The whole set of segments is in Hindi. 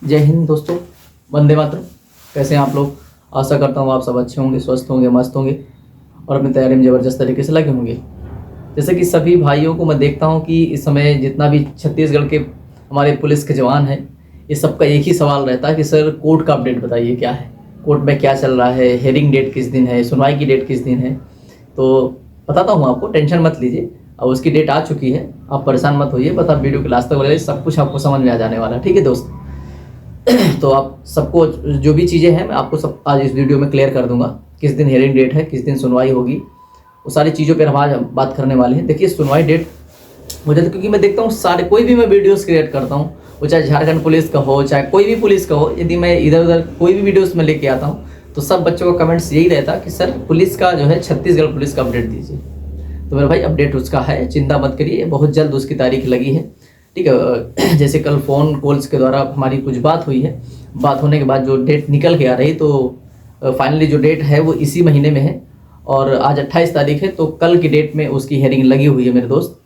जय हिंद दोस्तों, वंदे मातरम। कैसे हैं आप लोग? आशा करता हूँ आप सब अच्छे होंगे, स्वस्थ होंगे, मस्त होंगे और अपनी तैयारी में ज़बरदस्त तरीके से लगे होंगे। जैसे कि सभी भाइयों को मैं देखता हूँ कि इस समय जितना भी छत्तीसगढ़ के हमारे पुलिस के जवान हैं, ये सबका एक ही सवाल रहता है कि सर कोर्ट का अपडेट बताइए, क्या है कोर्ट में, क्या चल रहा है, हेयरिंग डेट किस दिन है, सुनवाई की डेट किस दिन है। तो बताता हूँ आपको, टेंशन मत लीजिए। अब उसकी डेट आ चुकी है, आप परेशान मत होइए। बस आप वीडियो के लास्ट तक वाले सब कुछ आपको समझ में आ जाने वाला है, ठीक है दोस्त। तो आप सबको जो भी चीज़ें हैं मैं आपको सब आज इस वीडियो में क्लियर कर दूंगा। किस दिन हेयरिंग डेट है, किस दिन सुनवाई होगी, वो सारी चीज़ों पर हम आज बात करने वाले हैं। देखिए सुनवाई डेट मुझे तो, क्योंकि मैं देखता हूँ सारे, कोई भी मैं वीडियोस क्रिएट करता हूँ, वो चाहे झारखंड पुलिस का हो, चाहे कोई भी पुलिस का हो, यदि मैं इधर उधर कोई भी वीडियोस में लेके आता हूँ तो सब बच्चों का कमेंट्स यही रहता कि सर पुलिस का जो है, छत्तीसगढ़ पुलिस का अपडेट दीजिए। तो मेरा भाई अपडेट उसका है, चिंता मत करिए, बहुत जल्द उसकी तारीख लगी है, ठीक है। जैसे कल फ़ोन कॉल्स के द्वारा हमारी कुछ बात हुई है, बात होने के बाद जो डेट निकल के आ रही, तो फाइनली जो डेट है वो इसी महीने में है और आज 28 तारीख है, तो कल की डेट में उसकी हेयरिंग लगी हुई है मेरे दोस्त।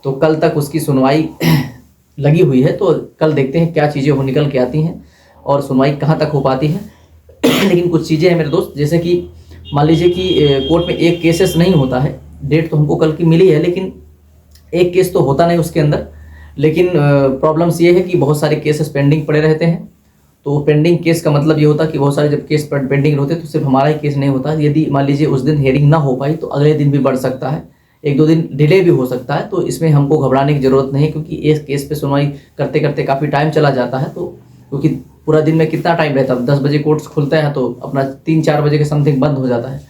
तो कल तक उसकी सुनवाई लगी हुई है, तो कल देखते हैं क्या चीज़ें वो निकल के आती हैं और सुनवाई कहाँ तक हो पाती है। लेकिन कुछ चीज़ें हैं मेरे दोस्त, जैसे कि मान लीजिए कि कोर्ट में एक केसेस नहीं होता है, डेट तो हमको कल की मिली है लेकिन एक केस तो होता नहीं उसके अंदर। लेकिन प्रॉब्लम्स ये है कि बहुत सारे केसेस पेंडिंग पड़े रहते हैं। तो पेंडिंग केस का मतलब ये होता है कि बहुत सारे जब केस पेंडिंग होते हैं तो सिर्फ हमारा ही केस नहीं होता। यदि मान लीजिए उस दिन हेयरिंग ना हो पाई तो अगले दिन भी बढ़ सकता है, एक दो दिन डिले भी हो सकता है। तो इसमें हमको घबराने की ज़रूरत नहीं, क्योंकि इस केस पे सुनवाई करते करते काफ़ी टाइम चला जाता है। तो क्योंकि पूरा दिन में कितना टाइम रहता है, 10 बजे कोर्ट्स खुलता है तो अपना 3-4 बजे के समथिंग बंद हो जाता है,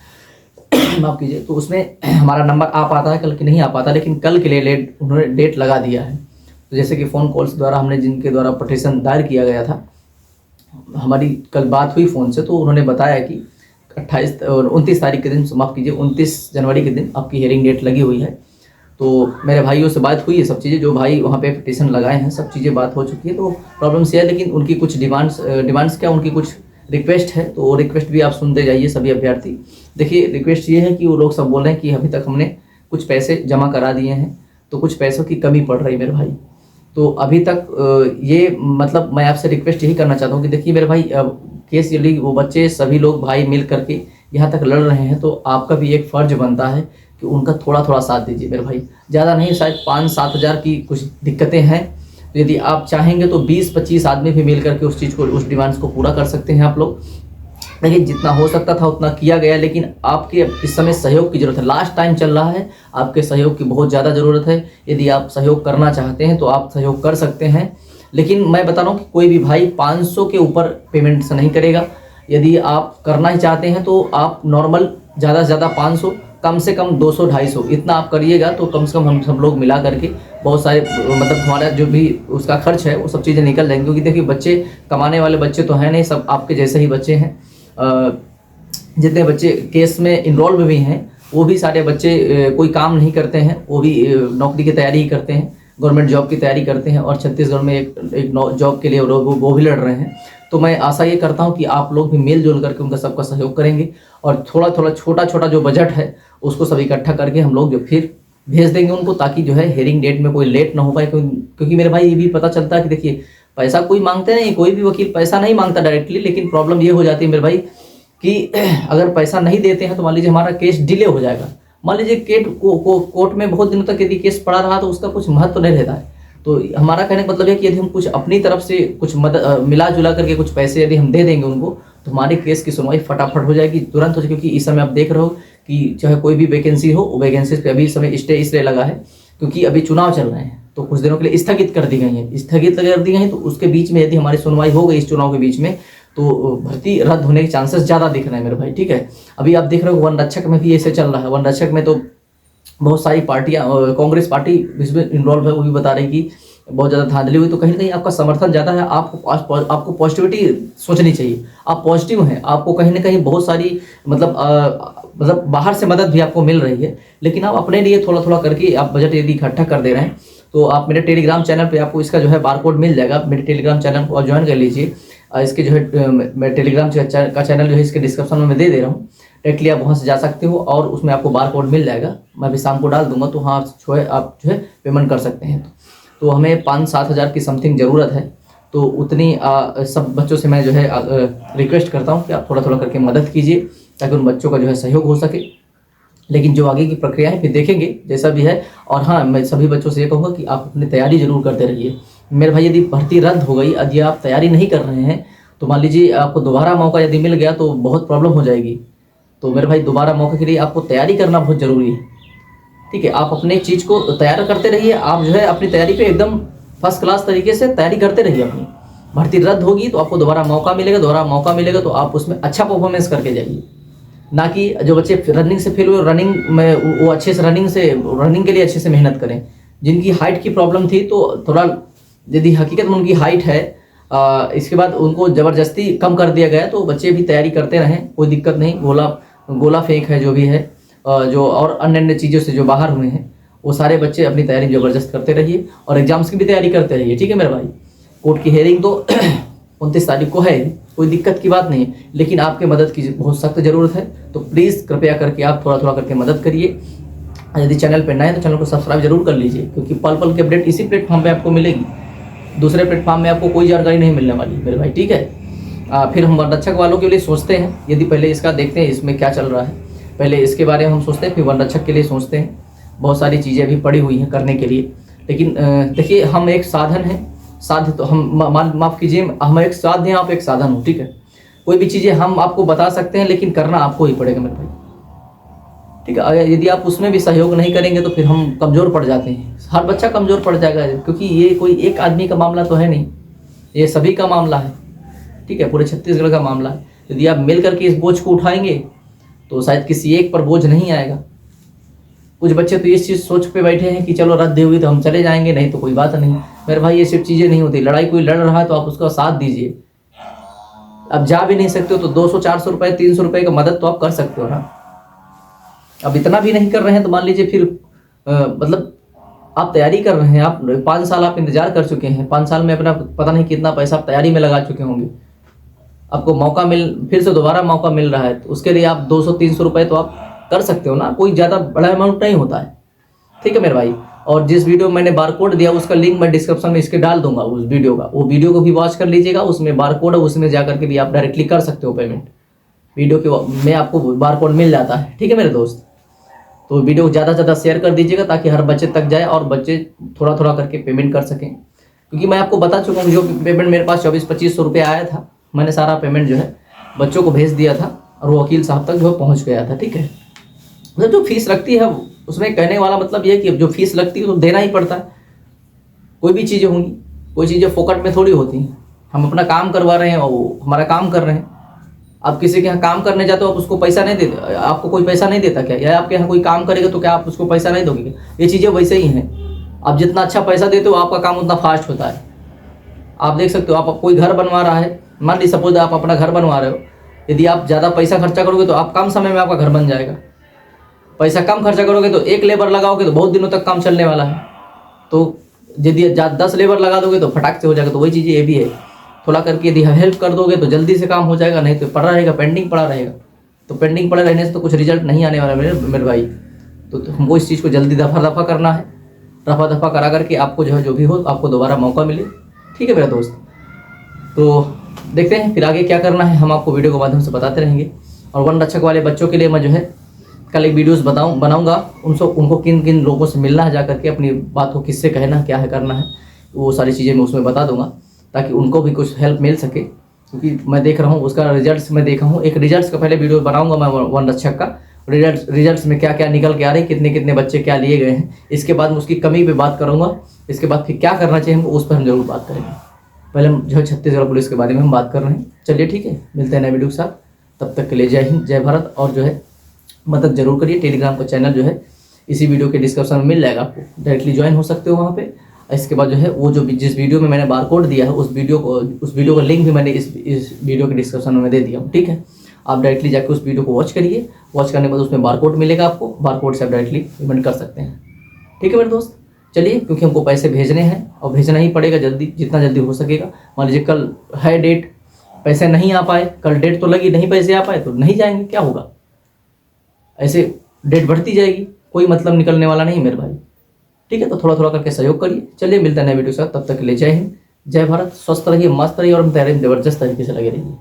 माफ़ कीजिए। तो उसमें हमारा नंबर आ पाता है, कल की नहीं आ पाता, लेकिन कल के लिए उन्होंने डेट लगा दिया है। तो जैसे कि फ़ोन कॉल्स द्वारा हमने जिनके द्वारा पटिशन दायर किया गया था, हमारी कल बात हुई फ़ोन से, तो उन्होंने बताया कि 28 और 29 तारीख के दिन, माफ़ कीजिए 29 जनवरी के दिन आपकी हेयरिंग डेट लगी हुई है। तो मेरे भाइयों से बात हुई है, सब चीज़ें, जो भाई वहाँ पे पिटीशन लगाए हैं सब चीज़ें बात हो चुकी है। तो प्रॉब्लम्स ये है, लेकिन उनकी कुछ डिमांड्स क्या, उनकी कुछ रिक्वेस्ट है, तो वो रिक्वेस्ट भी आप सुनते जाइए सभी अभ्यर्थी। देखिए रिक्वेस्ट ये है कि वो लोग सब बोल रहे हैं कि अभी तक हमने कुछ पैसे जमा करा दिए हैं, तो कुछ पैसों की कमी पड़ रही मेरे भाई। तो अभी तक ये मतलब मैं आपसे रिक्वेस्ट यही करना चाहता हूँ कि देखिए मेरे भाई, केस यदि वो बच्चे सभी लोग भाई मिल करके यहाँ तक लड़ रहे हैं, तो आपका भी एक फ़र्ज बनता है कि उनका थोड़ा थोड़ा साथ दीजिए मेरे भाई। ज़्यादा नहीं, शायद 5-7 हज़ार की कुछ दिक्कतें हैं, तो यदि आप चाहेंगे तो 20-25 आदमी भी मिल करके उस चीज़ को, उस डिमांड्स को पूरा कर सकते हैं आप लोग। देखिए जितना हो सकता था उतना किया गया, लेकिन आपके इस समय सहयोग की ज़रूरत है। लास्ट टाइम चल रहा है, आपके सहयोग की बहुत ज़्यादा ज़रूरत है। यदि आप सहयोग करना चाहते हैं तो आप सहयोग कर सकते हैं, लेकिन मैं बता रहा हूँ कि कोई भी भाई 500 के ऊपर पेमेंट से नहीं करेगा। यदि आप करना ही चाहते हैं तो आप नॉर्मल ज़्यादा से ज़्यादा 500, कम से कम 200-250 इतना आप करिएगा, तो कम से कम हम सब लोग मिला करके बहुत सारे, मतलब हमारा जो भी उसका खर्च है वो सब चीज़ें निकल जाएंगी। क्योंकि देखिए बच्चे कमाने वाले बच्चे तो हैं नहीं, सब आपके जैसे ही बच्चे हैं। जितने बच्चे केस में इन्वॉल्व भी हैं वो भी सारे बच्चे कोई काम नहीं करते हैं, वो भी नौकरी की तैयारी ही करते हैं, गवर्नमेंट जॉब की तैयारी करते हैं और छत्तीसगढ़ में एक जॉब के लिए वो भी लड़ रहे हैं। तो मैं आशा ये करता हूँ कि आप लोग भी मिलजुल करके उनका सबका सहयोग करेंगे और थोड़ा थोड़ा छोटा छोटा जो बजट है उसको सब इकट्ठा करके हम लोग जो फिर भेज देंगे उनको, ताकि जो है हेयरिंग डेट में कोई लेट ना हो पाए। क्योंकि मेरे भाई ये भी पता चलता है कि देखिए पैसा कोई मांगते नहीं, कोई भी वकील पैसा नहीं मांगता डायरेक्टली, लेकिन प्रॉब्लम ये हो जाती है मेरे भाई कि अगर पैसा नहीं देते हैं तो मान लीजिए हमारा केस डिले हो जाएगा। मान लीजिए कोर्ट में बहुत दिनों तक यदि केस पड़ा रहा तो उसका कुछ महत्व नहीं रहता है। तो हमारा कहने का मतलब है कि यदि हम कुछ अपनी तरफ से कुछ मदद मिला जुला करके कुछ पैसे यदि हम दे देंगे उनको, तो हमारे केस की सुनवाई फटाफट हो जाएगी, तुरंत हो जाएगी। क्योंकि इस समय आप देख रहे हो कि चाहे कोई भी वैकेंसी हो, वो वैकेंसी पे अभी समय स्टे इसलिए लगा है क्योंकि अभी चुनाव चल रहे हैं, तो कुछ दिनों के लिए स्थगित कर दी गई है, स्थगित कर दी गई है। तो उसके बीच में यदि हमारी सुनवाई हो गई इस चुनाव के बीच में, तो भर्ती रद्द होने के चांसेस ज़्यादा दिख रहे हैं मेरे भाई, ठीक है। अभी आप देख रहे हो वन रक्षक में भी ऐसे चल रहा है। वन रक्षक में तो बहुत सारी पार्टियां, कांग्रेस पार्टी इसमें इन्वॉल्व है, वो भी बता रही कि बहुत ज़्यादा धांधली हुई। तो कहीं ना कहीं आपका समर्थन ज़्यादा है, आपको पॉजिटिविटी सोचनी चाहिए, आप पॉजिटिव हैं, आपको कहीं ना कहीं बहुत सारी मतलब बाहर से मदद भी आपको मिल रही है, लेकिन आप अपने लिए थोड़ा थोड़ा करके आप बजट यदि इकट्ठा कर दे रहे हैं तो आप मेरे टेलीग्राम चैनल पे आपको इसका जो है बारकोड मिल जाएगा। मेरे टेलीग्राम चैनल को ज्वाइन कर लीजिए। इसके जो है मैं टेलीग्राम का चैनल जो है इसके डिस्क्रिप्शन में मैं दे रहा हूँ, डायरेक्टली आप वहाँ से जा सकते हो और उसमें आपको बारकोड मिल जाएगा। मैं भी शाम को डाल दूंगा, तो हाँ जो है आप जो है पेमेंट कर सकते हैं। तो हमें 5-7 हज़ार की समथिंग ज़रूरत है। तो उतनी सब बच्चों से मैं जो है रिक्वेस्ट करता हूँ कि आप थोड़ा थोड़ा करके मदद कीजिए ताकि उन बच्चों का जो है सहयोग हो सके। लेकिन जो आगे की प्रक्रिया है फिर देखेंगे जैसा भी है। और हाँ, मैं सभी बच्चों से ये कहूँगा कि आप अपनी तैयारी जरूर करते रहिए मेरे भाई। यदि भर्ती रद्द हो गई, यदि आप तैयारी नहीं कर रहे हैं, तो मान लीजिए आपको दोबारा मौका यदि मिल गया तो बहुत प्रॉब्लम हो जाएगी। तो मेरे भाई दोबारा मौके के लिए आपको तैयारी करना बहुत ज़रूरी है, ठीक है। आप अपने चीज़ को तैयार करते रहिए, आप जो है अपनी तैयारी पे एकदम फर्स्ट क्लास तरीके से तैयारी करते रहिए अपनी। भर्ती रद्द होगी तो आपको दोबारा मौका मिलेगा तो आप उसमें अच्छा परफॉर्मेंस करके जाइए। ना कि जो बच्चे रनिंग से फेल हुए, रनिंग में वो अच्छे से रनिंग के लिए अच्छे से मेहनत करें। जिनकी हाइट की प्रॉब्लम थी तो थोड़ा, यदि हकीकत में उनकी हाइट है, इसके बाद उनको ज़बरदस्ती कम कर दिया गया, तो बच्चे भी तैयारी करते रहें, कोई दिक्कत नहीं। गोला फेंक है जो भी है, जो और अन्य चीज़ों से जो बाहर हुए हैं, वो सारे बच्चे अपनी तैयारी ज़बरदस्त करते रहिए और एग्जाम्स की भी तैयारी करते रहिए, ठीक है मेरे भाई। कोर्ट की हेयरिंग तो 29 तारीख को है, कोई दिक्कत की बात नहीं है, लेकिन आपके मदद की बहुत सख्त ज़रूरत है। तो प्लीज़ कृपया करके आप थोड़ा थोड़ा करके मदद करिए। यदि चैनल पर नए हैं तो चैनल को सब्सक्राइब जरूर कर लीजिए, क्योंकि पल पल की अपडेट इसी प्लेटफॉर्म पे आपको मिलेगी। दूसरे प्लेटफॉर्म में आपको कोई जानकारी नहीं मिलने वाली मेरे भाई, ठीक है। फिर हम वनरक्षक वालों के लिए सोचते हैं, यदि पहले इसका देखते हैं इसमें क्या चल रहा है, पहले इसके बारे में हम सोचते हैं, फिर वनरक्षक के लिए सोचते हैं। बहुत सारी चीज़ें अभी पड़ी हुई हैं करने के लिए, लेकिन देखिए हम एक साधन हैं, साध्य तो हम माफ़ कीजिए, हम एक साध्य हैं, आप एक साधन हो, ठीक है। कोई भी चीज़ें हम आपको बता सकते हैं, लेकिन करना आपको ही पड़ेगा मेरे भाई, ठीक है। यदि आप उसमें भी सहयोग नहीं करेंगे तो फिर हम कमज़ोर पड़ जाते हैं, हर बच्चा कमज़ोर पड़ जाएगा, क्योंकि ये कोई एक आदमी का मामला तो है नहीं, ये सभी का मामला है, ठीक है, पूरे छत्तीसगढ़ का मामला है। यदि आप मिल करके इस बोझ को उठाएंगे तो शायद किसी एक पर बोझ नहीं आएगा। कुछ बच्चे तो इस चीज़ सोच पे बैठे हैं कि चलो रद्द हुई तो हम चले जाएंगे, नहीं तो कोई बात नहीं। मेरे भाई ये सिर्फ चीज़ें नहीं होती, लड़ाई कोई लड़ रहा है तो आप उसका साथ दीजिए। अब जा भी नहीं सकते हो तो 200-400 रुपये 300 रुपये का मदद तो आप कर सकते हो ना। अब इतना भी नहीं कर रहे हैं तो मान लीजिए फिर मतलब आप तैयारी कर रहे हैं, आप 5 साल आप इंतजार कर चुके हैं, 5 साल में अपना पता नहीं कितना पैसा आप तैयारी में लगा चुके होंगे। आपको फिर से दोबारा मौका मिल रहा है, तो उसके लिए आप 200-300 रुपये तो आप कर सकते हो ना, कोई ज़्यादा बड़ा अमाउंट नहीं होता है, ठीक है मेरे भाई। और जिस वीडियो में मैंने बारकोड दिया उसका लिंक मैं डिस्क्रिप्शन में इसके डाल दूंगा, उस वीडियो का, वो वीडियो को भी वॉच कर लीजिएगा। उसमें बारकोड है, उसमें जा करके भी आप डायरेक्टली कर सकते हो पेमेंट। वीडियो के में आपको बारकोड मिल जाता है, ठीक है मेरे दोस्त। तो वीडियो ज़्यादा से ज़्यादा शेयर कर दीजिएगा ताकि हर बच्चे तक जाए और बच्चे थोड़ा थोड़ा करके पेमेंट कर सकें। क्योंकि मैं आपको बता चुका हूँ, जो पेमेंट मेरे पास 2400-2500 रुपये आया था, मैंने सारा पेमेंट जो है बच्चों को भेज दिया था और वो वकील साहब तक जो है पहुँच गया था, ठीक है। मतलब जो फीस लगती है उसमें कहने वाला मतलब ये है कि जो फीस लगती है तो देना ही पड़ता है। कोई भी चीज़ें होंगी, कोई चीज़ें फोकट में थोड़ी होती हैं। हम अपना काम करवा रहे हैं और वो हमारा काम कर रहे हैं। आप किसी के यहाँ काम करने जाते हो, आप उसको पैसा नहीं देते, आपको कोई पैसा नहीं देता क्या? या आपके यहाँ कोई काम करेगा तो क्या आप उसको पैसा नहीं दोगे क्या? ये चीज़ें वैसे ही हैं। आप जितना अच्छा पैसा देते हो आपका काम उतना फास्ट होता है। आप देख सकते हो, आप कोई घर बनवा रहा है, मान ली सपोज आप अपना घर बनवा रहे हो, यदि आप ज़्यादा पैसा खर्चा करोगे तो आप कम समय में आपका घर बन जाएगा। पैसा कम खर्चा करोगे तो एक लेबर लगाओगे तो बहुत दिनों तक काम चलने वाला है। तो यदि 10 लेबर लगा दोगे तो फटाक से हो जाएगा। तो वही चीज़ ये भी है, थोड़ा करके यदि हेल्प कर दोगे तो जल्दी से काम हो जाएगा, नहीं तो पड़ा रहेगा, पेंडिंग पड़ा रहेगा। तो पेंडिंग पड़े रहने से तो कुछ रिजल्ट नहीं आने वाला मेरे भाई। तो हमको इस चीज़ को जल्दी दफ़ा करना है, रफा करा करके आपको जो है जो भी हो आपको दोबारा मौका मिले, ठीक है मेरा दोस्त। तो देखते हैं फिर आगे क्या करना है, हम आपको वीडियो के माध्यम से बताते रहेंगे। और वन रक्षक वाले बच्चों के लिए मैं जो है कल एक वीडियोस बनाऊंगा, उनको किन किन लोगों से मिलना है, जा करके अपनी बात को किससे कहना, क्या है करना है, वो सारी चीज़ें मैं उसमें बता दूंगा ताकि उनको भी कुछ हेल्प मिल सके। क्योंकि मैं देख रहा हूँ उसका रिजल्ट्स मैं देखा हूँ, एक रिजल्ट्स का पहले वीडियो बनाऊंगा मैं वन रक्षक का, रिजल्ट्स में क्या क्या निकल के आ रहे हैं, कितने कितने बच्चे क्या लिए गए हैं। इसके बाद मैं उसकी कमी पे बात करूँगा, इसके बाद फिर क्या करना चाहिए हमको उस पर हम जरूर बात करेंगे। पहले हम जो है छत्तीसगढ़ पुलिस के बारे में हम बात कर रहे हैं। चलिए ठीक है, मिलते हैं नए वीडियो के साथ, तब तक के लिए जय हिंद जय भारत। और जो है मदद जरूर करिए, टेलीग्राम का चैनल जो है इसी वीडियो के डिस्क्रिप्शन में मिल जाएगा, आपको डायरेक्टली ज्वाइन हो सकते हो वहाँ पे। इसके बाद जो है वो जो जिस वीडियो में मैंने बारकोड दिया है उस वीडियो का लिंक भी मैंने इस वीडियो के डिस्क्रिप्शन में दे दिया हूँ, ठीक है। आप डायरेक्टली जाकर उस वीडियो को वॉच करिए, वॉच करने के बाद उसमें बारकोड मिलेगा आपको, बारकोड से आप डायरेक्टली पेमेंट कर सकते हैं, ठीक है मेरे दोस्त। चलिए, क्योंकि हमको पैसे भेजने हैं और भेजना ही पड़ेगा जल्दी, जितना जल्दी हो सकेगा। मान लीजिए कल है डेट, पैसे नहीं आ पाए, कल डेट तो लगी, नहीं पैसे आ पाए तो नहीं जाएंगे, क्या होगा? ऐसे डेट बढ़ती जाएगी, कोई मतलब निकलने वाला नहीं मेरे भाई, ठीक है। तो थोड़ा थोड़ा करके सहयोग करिए। चलिए, मिलते हैं नए वीडियो के साथ, तब तक के लिए जय हिंद जय भारत, स्वस्थ रहिए, मस्त रहिए और अपनी तैयारी में ज़बरदस्त तरीके से लगे रहिए।